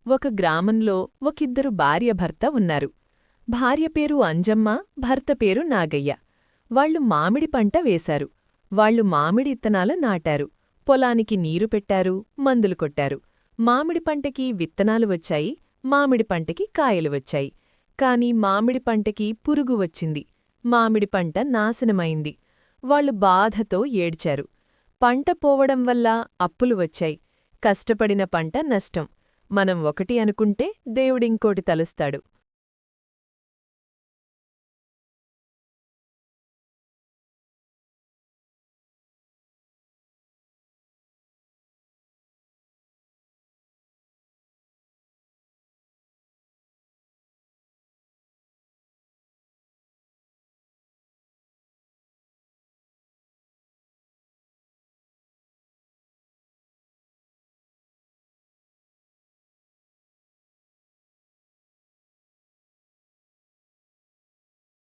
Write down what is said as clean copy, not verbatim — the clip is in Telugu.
ఒక గ్రామంలో ఒకిద్దరు భార్యాభర్త ఉన్నారు. భార్య పేరు అంజమ్మ, భర్త పేరు నాగయ్య. వాళ్లు మామిడి పంట వేశారు. వాళ్లు మామిడి ఇత్తనాలు నాటారు. పొలానికి నీరు పెట్టారు, మందులు కొట్టారు. మామిడి పంటకి విత్తనాలు వచ్చాయి, మామిడి పంటకి కాయలు వచ్చాయి. కాని మామిడి పంటకి పురుగు వచ్చింది. మామిడి పంట నాశనమైంది. వాళ్లు బాధతో ఏడ్చారు. పంట పోవడం వల్ల అప్పులు వచ్చాయి. కష్టపడిన పంట నష్టం. మనం ఒకటి అనుకుంటే దేవుడింకోటి తలుస్తాడు.